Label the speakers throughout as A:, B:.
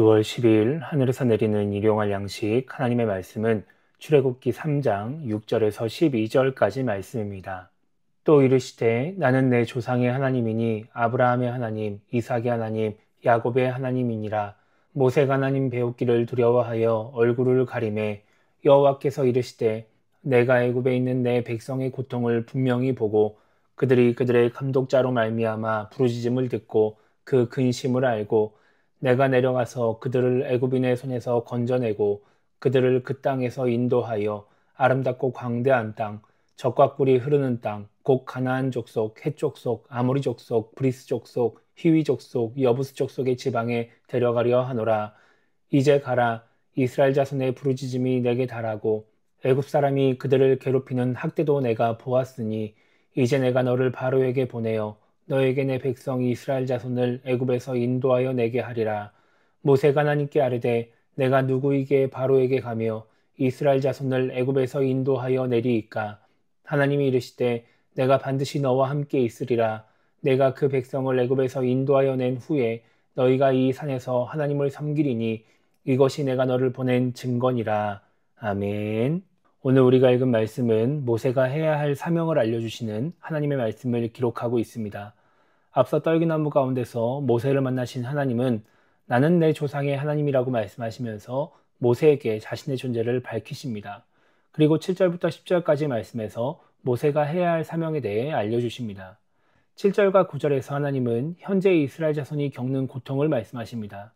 A: 6월 10일 하늘에서 내리는 일용할 양식 하나님의 말씀은 출애굽기 3장 6절에서 12절까지 말씀입니다. 또 이르시되 나는 내 조상의 하나님이니 아브라함의 하나님, 이삭의 하나님, 야곱의 하나님이니라. 모세가 하나님 배우기를 두려워하여 얼굴을 가리매 여호와께서 이르시되 내가 애굽에 있는 내 백성의 고통을 분명히 보고 그들이 그들의 감독자로 말미암아 부르짖음을 듣고 그 근심을 알고 내가 내려가서 그들을 애굽인의 손에서 건져내고 그들을 그 땅에서 인도하여 아름답고 광대한 땅, 젖과 꿀이 흐르는 땅, 곧 가나안 족속, 헷 족속, 아모리 족속, 브리스 족속, 히위 족속, 여부스 족속의 지방에 데려가려 하노라. 이제 가라. 이스라엘 자손의 부르짖음이 내게 달하고 애굽 사람이 그들을 괴롭히는 학대도 내가 보았으니 이제 내가 너를 바로에게 보내어 너에게 내 백성 이스라엘 자손을 애굽에서 인도하여 내게 하리라. 모세가 하나님께 아뢰되 내가 누구에게 바로에게 가며 이스라엘 자손을 애굽에서 인도하여 내리이까. 하나님이 이르시되 내가 반드시 너와 함께 있으리라. 내가 그 백성을 애굽에서 인도하여 낸 후에 너희가 이 산에서 하나님을 섬기리니 이것이 내가 너를 보낸 증거니라. 아멘. 오늘 우리가 읽은 말씀은 모세가 해야 할 사명을 알려주시는 하나님의 말씀을 기록하고 있습니다. 앞서 떨기나무 가운데서 모세를 만나신 하나님은 나는 내 조상의 하나님이라고 말씀하시면서 모세에게 자신의 존재를 밝히십니다. 그리고 7절부터 10절까지 말씀에서 모세가 해야 할 사명에 대해 알려주십니다. 7절과 9절에서 하나님은 현재 이스라엘 자손이 겪는 고통을 말씀하십니다.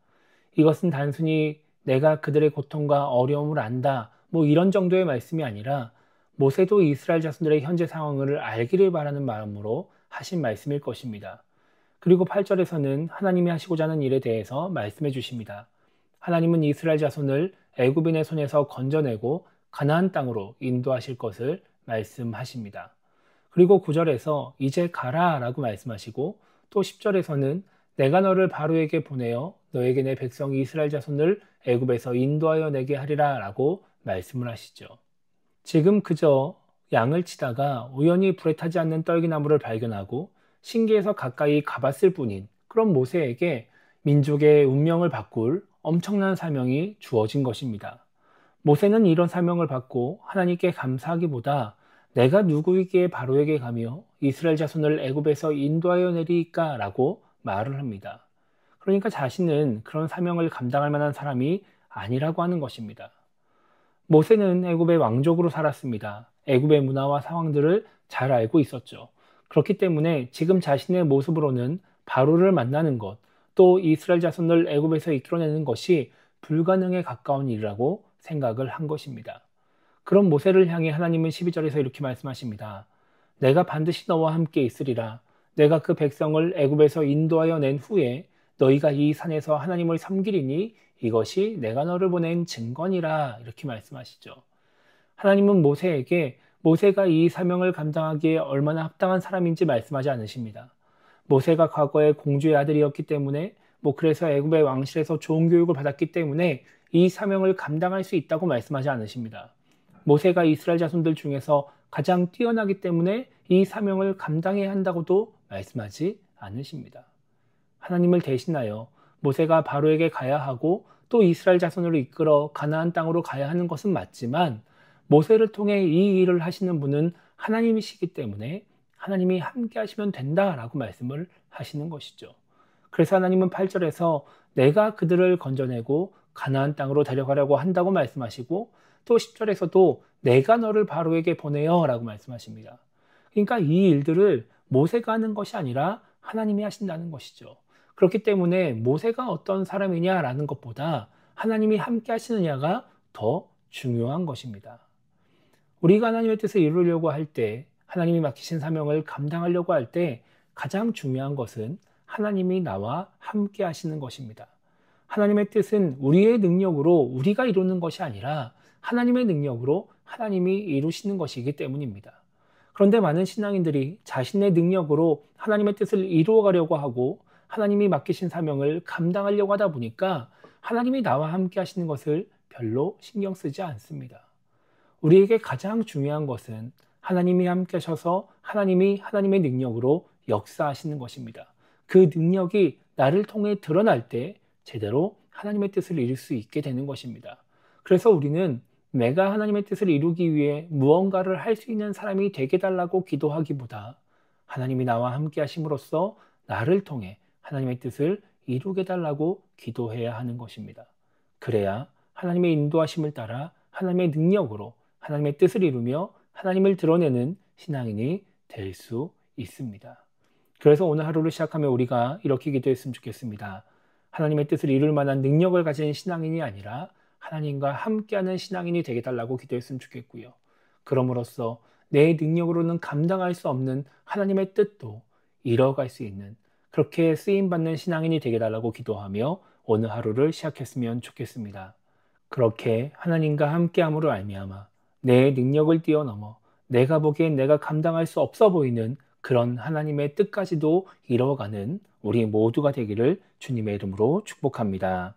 A: 이것은 단순히 내가 그들의 고통과 어려움을 안다, 이런 정도의 말씀이 아니라 모세도 이스라엘 자손들의 현재 상황을 알기를 바라는 마음으로 하신 말씀일 것입니다. 그리고 8절에서는 하나님이 하시고자 하는 일에 대해서 말씀해 주십니다. 하나님은 이스라엘 자손을 애굽인의 손에서 건져내고 가나안 땅으로 인도하실 것을 말씀하십니다. 그리고 9절에서 이제 가라 라고 말씀하시고 또 10절에서는 내가 너를 바로에게 보내어 너에게 내 백성 이스라엘 자손을 애굽에서 인도하여 내게 하리라 라고 말씀을 하시죠. 지금 그저 양을 치다가 우연히 불에 타지 않는 떨기나무를 발견하고 신기해서 가까이 가봤을 뿐인 그런 모세에게 민족의 운명을 바꿀 엄청난 사명이 주어진 것입니다. 모세는 이런 사명을 받고 하나님께 감사하기보다 내가 누구에게 바로에게 가며 이스라엘 자손을 애굽에서 인도하여 내리이까 라고 말을 합니다. 그러니까 자신은 그런 사명을 감당할 만한 사람이 아니라고 하는 것입니다. 모세는 애굽의 왕족으로 살았습니다. 애굽의 문화와 상황들을 잘 알고 있었죠. 그렇기 때문에 지금 자신의 모습으로는 바로를 만나는 것, 또 이스라엘 자손을 애굽에서 이끌어내는 것이 불가능에 가까운 일이라고 생각을 한 것입니다. 그런 모세를 향해 하나님은 12절에서 이렇게 말씀하십니다. 내가 반드시 너와 함께 있으리라. 내가 그 백성을 애굽에서 인도하여 낸 후에 너희가 이 산에서 하나님을 섬기리니 이것이 내가 너를 보낸 증거니라. 이렇게 말씀하시죠. 하나님은 모세에게 모세가 이 사명을 감당하기에 얼마나 합당한 사람인지 말씀하지 않으십니다. 모세가 과거에 공주의 아들이었기 때문에 그래서 애굽의 왕실에서 좋은 교육을 받았기 때문에 이 사명을 감당할 수 있다고 말씀하지 않으십니다. 모세가 이스라엘 자손들 중에서 가장 뛰어나기 때문에 이 사명을 감당해야 한다고도 말씀하지 않으십니다. 하나님을 대신하여 모세가 바로에게 가야 하고 또 이스라엘 자손을 이끌어 가나안 땅으로 가야 하는 것은 맞지만 모세를 통해 이 일을 하시는 분은 하나님이시기 때문에 하나님이 함께 하시면 된다라고 말씀을 하시는 것이죠. 그래서 하나님은 8절에서 내가 그들을 건져내고 가나안 땅으로 데려가려고 한다고 말씀하시고 또 10절에서도 내가 너를 바로에게 보내요 라고 말씀하십니다. 그러니까 이 일들을 모세가 하는 것이 아니라 하나님이 하신다는 것이죠. 그렇기 때문에 모세가 어떤 사람이냐라는 것보다 하나님이 함께 하시느냐가 더 중요한 것입니다. 우리가 하나님의 뜻을 이루려고 할 때, 하나님이 맡기신 사명을 감당하려고 할 때 가장 중요한 것은 하나님이 나와 함께 하시는 것입니다. 하나님의 뜻은 우리의 능력으로 우리가 이루는 것이 아니라 하나님의 능력으로 하나님이 이루시는 것이기 때문입니다. 그런데 많은 신앙인들이 자신의 능력으로 하나님의 뜻을 이루어가려고 하고 하나님이 맡기신 사명을 감당하려고 하다 보니까 하나님이 나와 함께 하시는 것을 별로 신경 쓰지 않습니다. 우리에게 가장 중요한 것은 하나님이 함께 하셔서 하나님이 하나님의 능력으로 역사하시는 것입니다. 그 능력이 나를 통해 드러날 때 제대로 하나님의 뜻을 이룰 수 있게 되는 것입니다. 그래서 우리는 내가 하나님의 뜻을 이루기 위해 무언가를 할 수 있는 사람이 되게 달라고 기도하기보다 하나님이 나와 함께 하심으로써 나를 통해 하나님의 뜻을 이루게 달라고 기도해야 하는 것입니다. 그래야 하나님의 인도하심을 따라 하나님의 능력으로 하나님의 뜻을 이루며 하나님을 드러내는 신앙인이 될 수 있습니다. 그래서 오늘 하루를 시작하며 우리가 이렇게 기도했으면 좋겠습니다. 하나님의 뜻을 이룰 만한 능력을 가진 신앙인이 아니라 하나님과 함께하는 신앙인이 되게 달라고 기도했으면 좋겠고요. 그럼으로써 내 능력으로는 감당할 수 없는 하나님의 뜻도 이뤄갈 수 있는 그렇게 쓰임받는 신앙인이 되게 달라고 기도하며 오늘 하루를 시작했으면 좋겠습니다. 그렇게 하나님과 함께함으로 말미암아 내 능력을 뛰어넘어 내가 보기엔 내가 감당할 수 없어 보이는 그런 하나님의 뜻까지도 이뤄가는 우리 모두가 되기를 주님의 이름으로 축복합니다.